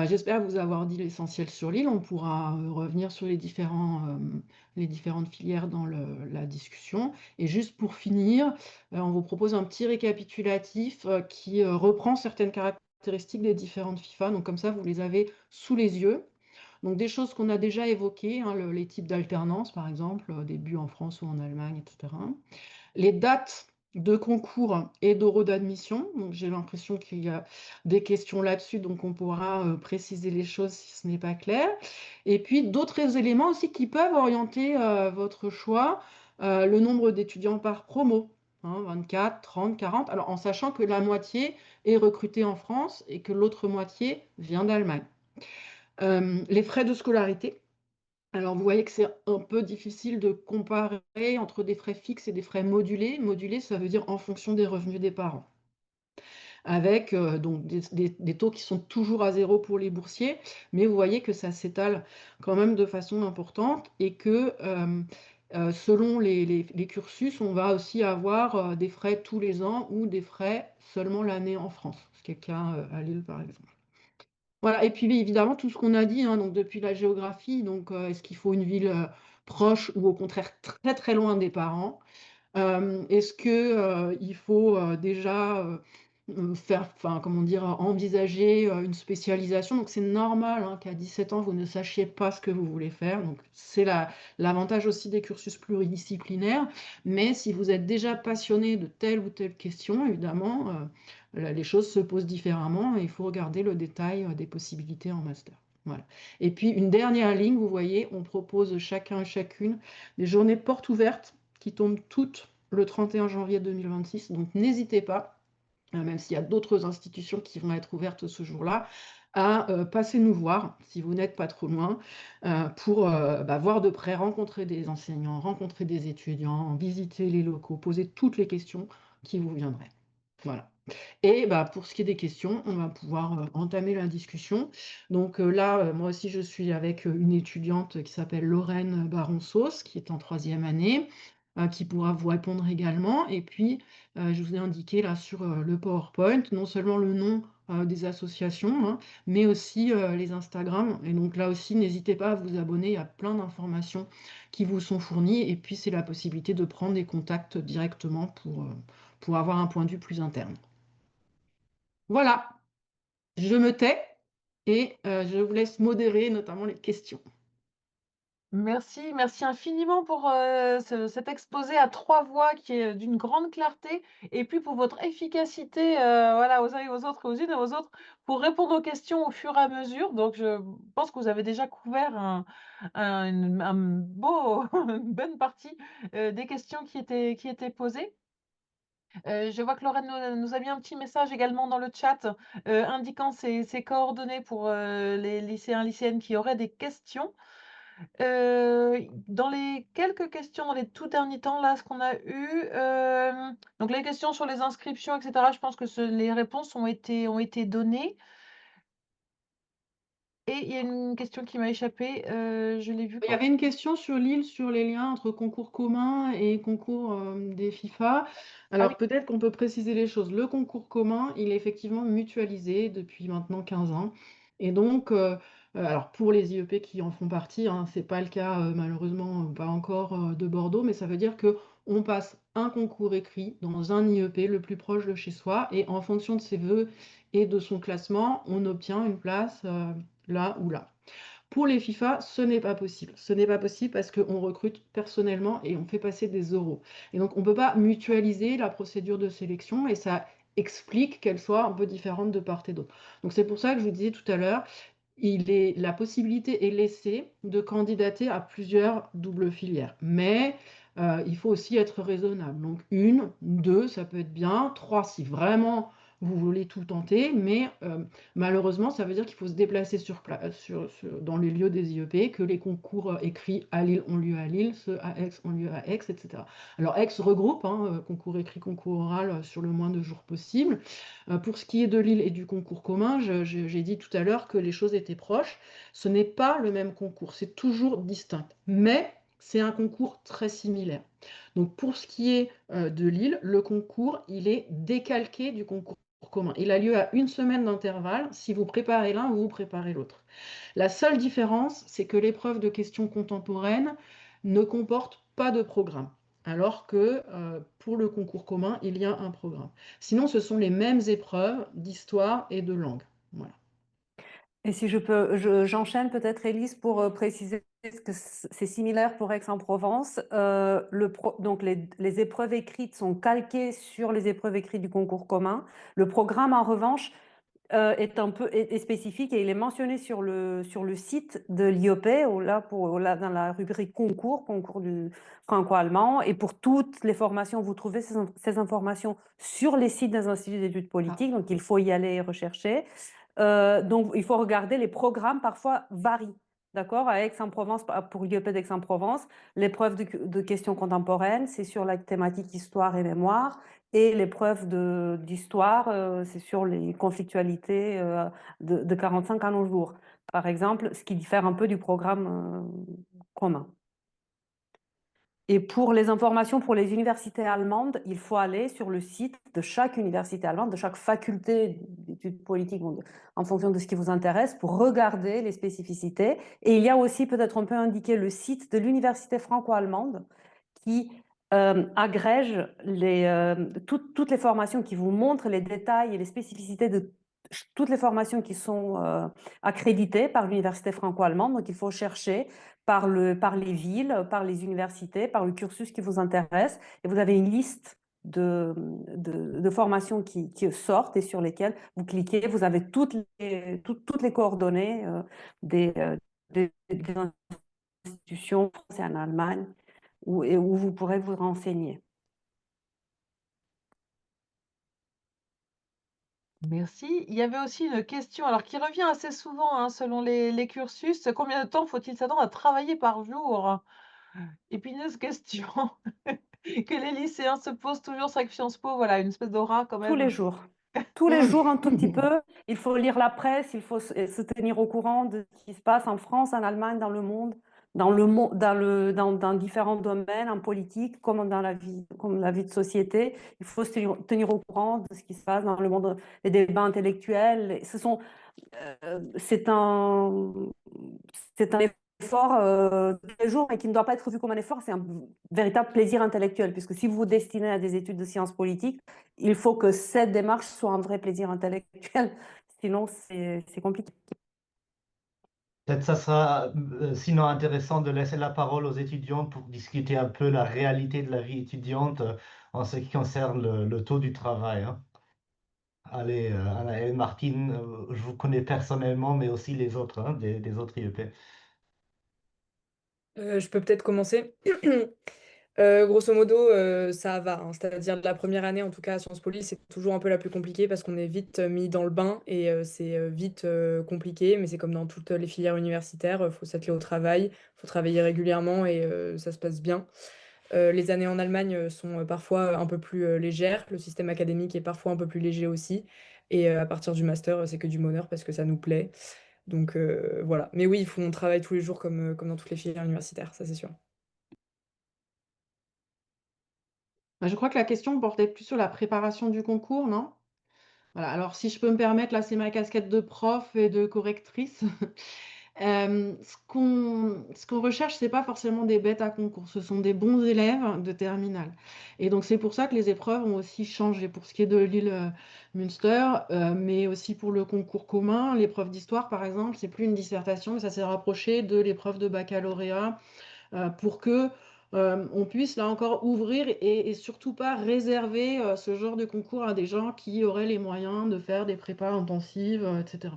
J'espère vous avoir dit l'essentiel sur l'île. On pourra revenir sur les différentes filières dans la discussion. Et juste pour finir, on vous propose un petit récapitulatif qui reprend certaines caractéristiques des différentes FIFA. Donc comme ça, vous les avez sous les yeux. Donc des choses qu'on a déjà évoquées, hein, les types d'alternance, par exemple, début en France ou en Allemagne, etc. Les dates de concours et d'oraux d'admission. Donc j'ai l'impression qu'il y a des questions là-dessus, donc on pourra préciser les choses si ce n'est pas clair. Et puis d'autres éléments aussi qui peuvent orienter votre choix, le nombre d'étudiants par promo, hein, 24, 30, 40, alors en sachant que la moitié est recrutée en France et que l'autre moitié vient d'Allemagne. Les frais de scolarité. Alors, vous voyez que c'est un peu difficile de comparer entre des frais fixes et des frais modulés. Modulés, ça veut dire en fonction des revenus des parents. Avec donc des taux qui sont toujours à zéro pour les boursiers, mais vous voyez que ça s'étale quand même de façon importante et que selon les cursus, on va aussi avoir des frais tous les ans ou des frais seulement l'année en France, ce qui est le cas à Lille par exemple. Voilà, et puis évidemment, tout ce qu'on a dit, hein, donc depuis la géographie, donc est-ce qu'il faut une ville proche ou au contraire très très loin des parents? Est-ce que il faut déjà faire, enfin, comment dire, envisager une spécialisation? Donc c'est normal hein, qu'à 17 ans, vous ne sachiez pas ce que vous voulez faire. Donc c'est l'avantage aussi des cursus pluridisciplinaires. Mais si vous êtes déjà passionné de telle ou telle question, évidemment, les choses se posent différemment et il faut regarder le détail des possibilités en master. Voilà. Et puis une dernière ligne, vous voyez, on propose chacun et chacune des journées portes ouvertes qui tombent toutes le 31 janvier 2026. Donc n'hésitez pas, même s'il y a d'autres institutions qui vont être ouvertes ce jour-là, à passer nous voir, si vous n'êtes pas trop loin, pour voir de près, rencontrer des enseignants, rencontrer des étudiants, visiter les locaux, poser toutes les questions qui vous viendraient. Voilà. Et bah, pour ce qui est des questions, on va pouvoir, entamer la discussion. Donc, là, moi aussi je suis avec, une étudiante qui s'appelle Lorraine Baron-Sauce, qui est en 3e année, qui pourra vous répondre également. Et puis, je vous ai indiqué là sur, le PowerPoint, non seulement le nom, des associations, hein, mais aussi, les Instagram. Et donc là aussi, n'hésitez pas à vous abonner, il y a plein d'informations qui vous sont fournies. Et puis c'est la possibilité de prendre des contacts directement pour avoir un point de vue plus interne. Voilà, je me tais et je vous laisse modérer notamment les questions. Merci, merci infiniment pour, cet exposé à 3 voix qui est d'une grande clarté et puis pour votre efficacité, voilà, aux uns et aux autres, aux unes et aux autres, pour répondre aux questions au fur et à mesure. Donc je pense que vous avez déjà couvert un beau une bonne partie, des questions qui étaient posées. Je vois que Lorraine nous a mis un petit message également dans le chat, indiquant ses coordonnées pour, les lycéens, lycéennes qui auraient des questions. Dans les quelques questions, dans les tout derniers temps, là, ce qu'on a eu, donc les questions sur les inscriptions et cetera, je pense que les réponses ont été données et il y a une question qui m'a échappé, je l'ai vue Il y quand avait une question sur l'île, sur les liens entre concours commun et concours des FIFA. ah oui, Alors peut-être qu'on peut préciser les choses. Le concours commun, il est effectivement mutualisé depuis maintenant 15 ans. Et donc, alors pour les IEP qui en font partie, hein, ce n'est pas le cas malheureusement pas encore de Bordeaux, mais ça veut dire que on passe un concours écrit dans un IEP le plus proche de chez soi et en fonction de ses vœux et de son classement, on obtient une place là ou là. Pour les FIFA, ce n'est pas possible. Ce n'est pas possible parce qu'on recrute personnellement et on fait passer des euros. Et donc, on ne peut pas mutualiser la procédure de sélection et ça explique qu'elle soit un peu différente de part et d'autre. Donc, c'est pour ça que je vous disais tout à l'heure, la possibilité est laissée de candidater à plusieurs doubles filières. Mais il faut aussi être raisonnable. Donc, une, deux, ça peut être bien. Trois, si vraiment vous voulez tout tenter. Mais malheureusement, ça veut dire qu'il faut se déplacer dans les lieux des IEP, que les concours écrits à Lille ont lieu à Lille, ceux à Aix ont lieu à Aix, etc. Alors, Aix regroupe concours écrit, concours oral sur le moins de jours possible. Pour ce qui est de Lille et du concours commun, j'ai dit tout à l'heure que les choses étaient proches. Ce n'est pas le même concours, c'est toujours distinct. Mais c'est un concours très similaire. Donc pour ce qui est de Lille, le concours, il est décalqué du concours commun. Il a lieu à une semaine d'intervalle. Si vous préparez l'un, vous préparez l'autre. La seule différence, c'est que l'épreuve de questions contemporaines ne comporte pas de programme, alors que pour le concours commun, il y a un programme. Sinon, ce sont les mêmes épreuves d'histoire et de langue. Voilà. Et si je peux, j'enchaîne peut-être, Élise, pour préciser que c'est similaire pour Aix-en-Provence. Donc les épreuves écrites sont calquées sur les épreuves écrites du concours commun. Le programme, en revanche, est spécifique et il est mentionné sur le site de l'IOP, dans la rubrique concours du franco-allemand. Et pour toutes les formations, vous trouvez ces informations sur les sites des instituts d'études politiques, donc il faut y aller rechercher. Donc, il faut regarder, les programmes parfois varient. D'accord? À Aix-en-Provence, pour l'IEP d'Aix-en-Provence, l'épreuve de questions contemporaines, c'est sur la thématique histoire et mémoire. Et l'épreuve d'histoire, c'est sur les conflictualités de 45 à nos jours. Par exemple, ce qui diffère un peu du programme commun. Et pour les informations pour les universités allemandes, il faut aller sur le site de chaque université allemande, de chaque faculté d'études politiques, en fonction de ce qui vous intéresse, pour regarder les spécificités. Et il y a aussi, peut-être on peut indiquer, le site de l'université franco-allemande qui agrège toutes les formations, qui vous montrent les détails et les spécificités de toutes les formations qui sont accréditées par l'université franco-allemande. Donc, il faut chercher par les villes, par les universités, par le cursus qui vous intéresse. Et vous avez une liste de formations qui sortent et sur lesquelles vous cliquez. Vous avez toutes les coordonnées des institutions françaises en Allemagne où vous pourrez vous renseigner. merci. Il y avait aussi une question, alors qui revient assez souvent, hein, selon les cursus. Combien de temps faut-il s'attendre à travailler par jour? Épineuse question. que les lycéens se posent toujours sur Sciences Po, voilà, une espèce d'aura quand Tous les même. jours. Tous les jours, un tout petit peu. Il faut lire la presse, il faut se tenir au courant de ce qui se passe en France, en Allemagne, dans le monde, dans différents domaines, en politique, comme la vie de société. Il faut se tenir au courant de ce qui se passe dans le monde des débats intellectuels. C'est un effort tous les jours et qui ne doit pas être vu comme un effort, c'est un véritable plaisir intellectuel, puisque si vous vous destinez à des études de sciences politiques, il faut que cette démarche soit un vrai plaisir intellectuel, sinon c'est compliqué. Peut-être ça sera sinon intéressant de laisser la parole aux étudiants pour discuter un peu la réalité de la vie étudiante en ce qui concerne le taux du travail, hein. Allez, Anna et Martine, je vous connais personnellement, mais aussi les autres, hein, des autres IEP. Je peux peut-être commencer. Grosso modo, ça va, hein. C'est-à-dire la première année, en tout cas à Sciences Po Lille, c'est toujours un peu la plus compliquée parce qu'on est vite mis dans le bain et c'est vite compliqué, mais c'est comme dans toutes les filières universitaires, il faut s'atteler au travail, il faut travailler régulièrement et ça se passe bien. Les années en Allemagne sont parfois un peu plus légères, le système académique est parfois un peu plus léger aussi, et à partir du master, c'est que du bonheur parce que ça nous plaît. Donc voilà. Mais oui, on travaille tous les jours comme dans toutes les filières universitaires, ça c'est sûr. Bah, je crois que la question portait plus sur la préparation du concours, non? Voilà, alors si je peux me permettre, là, c'est ma casquette de prof et de correctrice. Ce qu'on recherche, c'est pas forcément des bêtes à concours, ce sont des bons élèves de terminale. Et donc c'est pour ça que les épreuves ont aussi changé pour ce qui est de l'île Münster, mais aussi pour le concours commun. L'épreuve d'histoire, par exemple, c'est plus une dissertation, mais ça s'est rapproché de l'épreuve de baccalauréat pour que on puisse là encore ouvrir et surtout pas réserver ce genre de concours à des gens qui auraient les moyens de faire des prépas intensives, etc.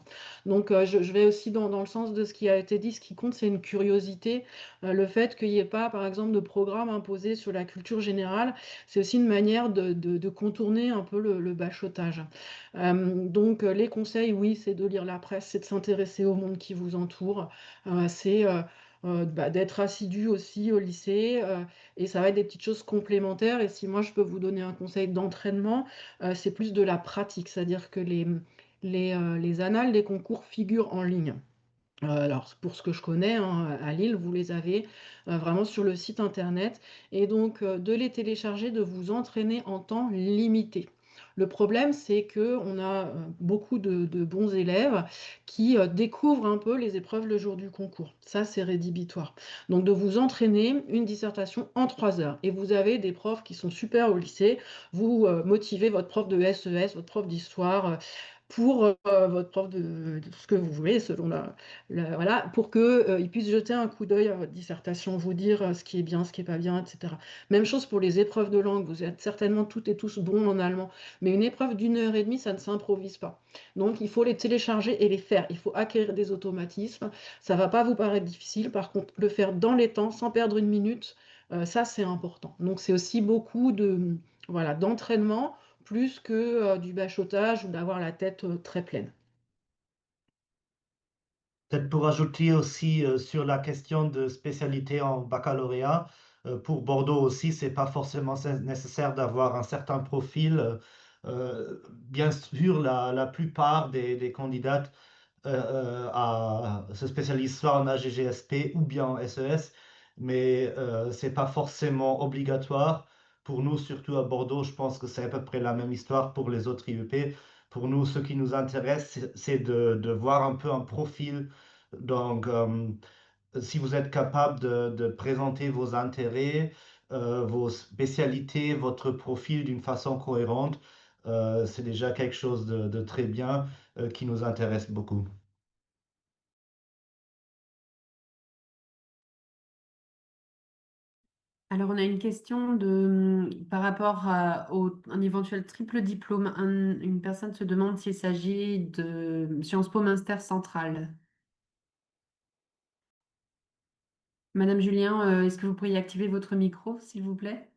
Donc je vais aussi dans le sens de ce qui a été dit, ce qui compte c'est une curiosité, le fait qu'il n'y ait pas par exemple de programme imposé sur la culture générale, c'est aussi une manière de contourner un peu le bachotage. Donc les conseils, oui, c'est de lire la presse, c'est de s'intéresser au monde qui vous entoure, c'est d'être assidu aussi au lycée, et ça va être des petites choses complémentaires. Et si moi je peux vous donner un conseil d'entraînement, c'est plus de la pratique, c'est-à-dire que les annales des concours figurent en ligne. Alors, pour ce que je connais, hein, à Lille, vous les avez vraiment sur le site internet. Et donc, de les télécharger, de vous entraîner en temps limité. Le problème, c'est qu'on a beaucoup de bons élèves qui découvrent un peu les épreuves le jour du concours. Ça, c'est rédhibitoire. Donc, de vous entraîner une dissertation en 3 heures. Et vous avez des profs qui sont super au lycée. Vous motivez votre prof de SES, votre prof d'histoire, pour votre prof de ce que vous voulez, selon voilà, pour qu'il puisse jeter un coup d'œil à votre dissertation, vous dire ce qui est bien, ce qui n'est pas bien, etc. Même chose pour les épreuves de langue, vous êtes certainement toutes et tous bons en allemand, mais une épreuve d'1 heure et demie, ça ne s'improvise pas. Donc il faut les télécharger et les faire, il faut acquérir des automatismes, ça ne va pas vous paraître difficile, par contre le faire dans les temps, sans perdre une minute, ça c'est important. Donc c'est aussi beaucoup voilà, d'entraînement, plus que du bachotage ou d'avoir la tête très pleine. Peut-être pour ajouter aussi sur la question de spécialité en baccalauréat, pour Bordeaux aussi, c'est pas forcément nécessaire d'avoir un certain profil. Bien sûr, la plupart des candidates se spécialisent soit en AGGSP ou bien en SES, mais c'est pas forcément obligatoire. Pour nous, surtout à Bordeaux, je pense que c'est à peu près la même histoire pour les autres IEP. Pour nous, ce qui nous intéresse, c'est de voir un peu un profil. Donc, si vous êtes capable de présenter vos intérêts, vos spécialités, votre profil d'une façon cohérente, c'est déjà quelque chose de très bien, qui nous intéresse beaucoup. Alors, on a une question par rapport à un éventuel triple diplôme. Une personne se demande s'il s'agit de Sciences Po Münster Centrale. Madame Julien, est-ce que vous pourriez activer votre micro, s'il vous plaît?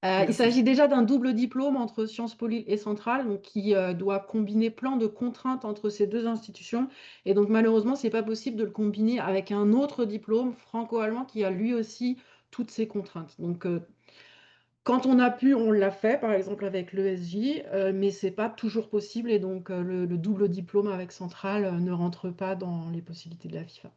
Il Merci. s'agit déjà d'un double diplôme entre Sciences Po Lille et Centrale, donc qui doit combiner plein de contraintes entre ces deux institutions. Et donc malheureusement, c'est pas possible de le combiner avec un autre diplôme franco-allemand qui a lui aussi toutes ces contraintes. Donc, quand on a pu, on l'a fait, par exemple avec l'ESJ, mais c'est pas toujours possible et donc le double diplôme avec Centrale ne rentre pas dans les possibilités de la FIFA.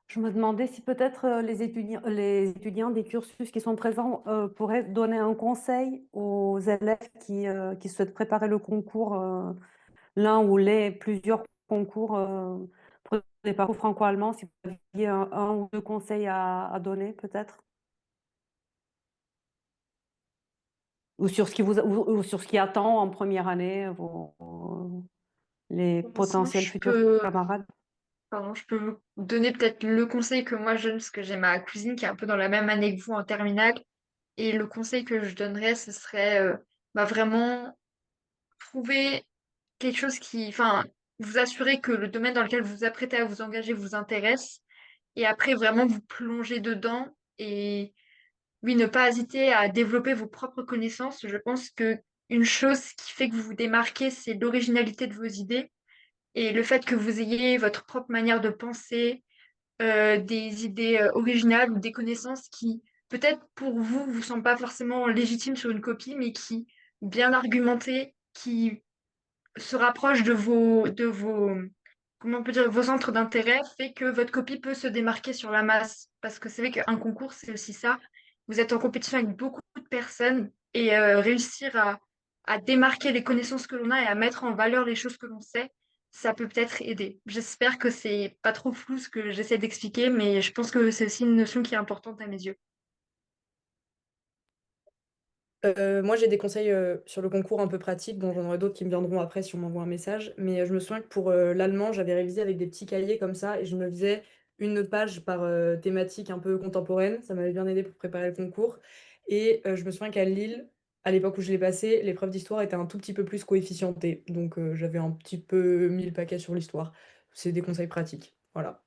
Je me demandais si peut-être les étudiants des cursus qui sont présents pourraient donner un conseil aux élèves qui souhaitent préparer le concours, l'un ou les plusieurs concours pour des parcours franco-allemands, si vous aviez un ou deux conseils à donner peut-être, ou sur ce ou sur ce qui attend en première année les Sinon, potentiels futurs camarades. je peux vous donner peut-être le conseil que moi je donne, parce que j'ai ma cousine qui est un peu dans la même année que vous en terminale. Et le conseil que je donnerais, ce serait vraiment trouver quelque chose enfin, vous assurer que le domaine dans lequel vous vous apprêtez à vous engager vous intéresse. Et après, vraiment vous plonger dedans. Et oui, ne pas hésiter à développer vos propres connaissances. Je pense que une chose qui fait que vous vous démarquez, c'est l'originalité de vos idées et le fait que vous ayez votre propre manière de penser, des idées originales ou des connaissances qui, peut-être pour vous, vous semblent pas forcément légitimes sur une copie, mais qui, bien argumentées, qui se rapprochent comment on peut dire, vos centres d'intérêt, fait que votre copie peut se démarquer sur la masse. Parce que c'est vrai qu'un concours, c'est aussi ça. Vous êtes en compétition avec beaucoup de personnes et réussir à démarquer les connaissances que l'on a et à mettre en valeur les choses que l'on sait, ça peut peut-être aider. J'espère que c'est pas trop flou ce que j'essaie d'expliquer, mais je pense que c'est aussi une notion qui est importante à mes yeux. Moi, j'ai des conseils sur le concours un peu pratiques. Bon, j'en aurai d'autres qui me viendront après si on m'envoie un message. Mais je me souviens que pour l'allemand, j'avais révisé avec des petits cahiers comme ça et je me faisais une page par thématique un peu contemporaine. Ça m'avait bien aidé pour préparer le concours. Et je me souviens qu'à Lille, à l'époque où je l'ai passé, l'épreuve d'histoire était un tout petit peu plus coefficientée. Donc j'avais un petit peu mis le paquet sur l'histoire. C'est des conseils pratiques. Voilà.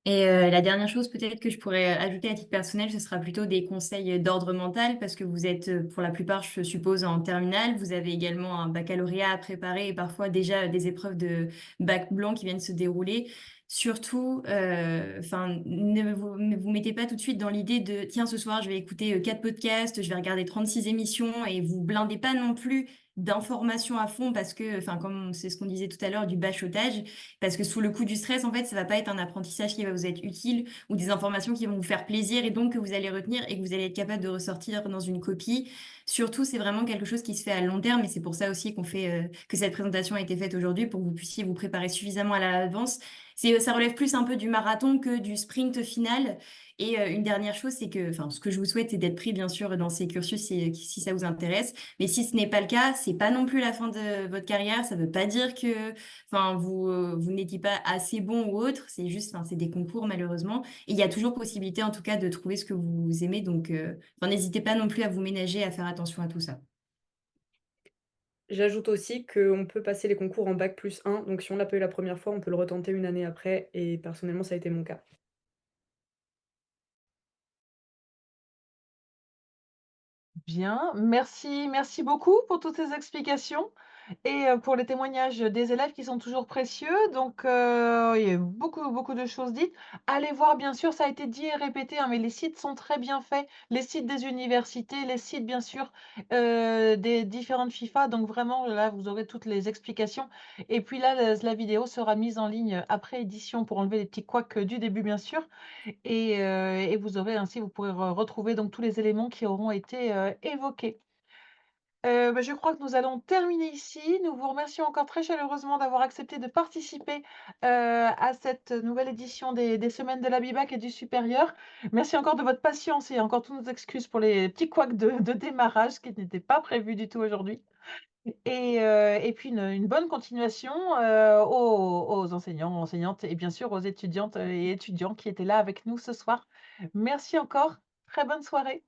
Et la dernière chose peut-être que je pourrais ajouter à titre personnel, ce sera plutôt des conseils d'ordre mental, parce que vous êtes pour la plupart, je suppose, en terminale. Vous avez également un baccalauréat à préparer et parfois déjà des épreuves de bac blanc qui viennent se dérouler. Surtout, enfin, ne vous mettez pas tout de suite dans l'idée de, tiens, ce soir, je vais écouter 4 podcasts, je vais regarder 36 émissions et vous blindez pas non plus d'informations à fond parce que, enfin, comme c'est ce qu'on disait tout à l'heure, du bachotage. Parce que sous le coup du stress, en fait, ça va pas être un apprentissage qui va vous être utile ou des informations qui vont vous faire plaisir et donc que vous allez retenir et que vous allez être capable de ressortir dans une copie. Surtout, c'est vraiment quelque chose qui se fait à long terme et c'est pour ça aussi qu'on fait que cette présentation a été faite aujourd'hui pour que vous puissiez vous préparer suffisamment à l'avance. Ça relève plus un peu du marathon que du sprint final. Et une dernière chose, c'est que, enfin, ce que je vous souhaite, c'est d'être pris, bien sûr, dans ces cursus si ça vous intéresse. Mais si ce n'est pas le cas, c'est pas non plus la fin de votre carrière. Ça veut pas dire que enfin, vous n'étiez pas assez bon ou autre, c'est juste, enfin, c'est des concours malheureusement. Et il y a toujours possibilité en tout cas de trouver ce que vous aimez. Donc, enfin, n'hésitez pas non plus à vous ménager, à faire attention à tout ça. J'ajoute aussi qu'on peut passer les concours en bac+1. Donc si on l'a pas eu la première fois, on peut le retenter une année après. Et personnellement, ça a été mon cas. Bien, merci beaucoup pour toutes ces explications et pour les témoignages des élèves qui sont toujours précieux. Donc, il y a eu beaucoup de choses dites. Allez voir, bien sûr, ça a été dit et répété, hein, mais les sites sont très bien faits. Les sites des universités, les sites, bien sûr, des différentes FIFA. Donc, vraiment, là, vous aurez toutes les explications. Et puis là, la vidéo sera mise en ligne après édition pour enlever les petits couacs du début, bien sûr. Et vous aurez ainsi, vous pourrez retrouver donc tous les éléments qui auront été évoqués. Bah, je crois que nous allons terminer ici. Nous vous remercions encore très chaleureusement d'avoir accepté de participer à cette nouvelle édition des Semaines de la BIBAC et du supérieur. Merci encore de votre patience et encore toutes nos excuses pour les petits couacs de démarrage qui n'étaient pas prévus du tout aujourd'hui. Et puis une bonne continuation aux enseignants, enseignantes et bien sûr aux étudiantes et étudiants qui étaient là avec nous ce soir. Merci encore. Très bonne soirée.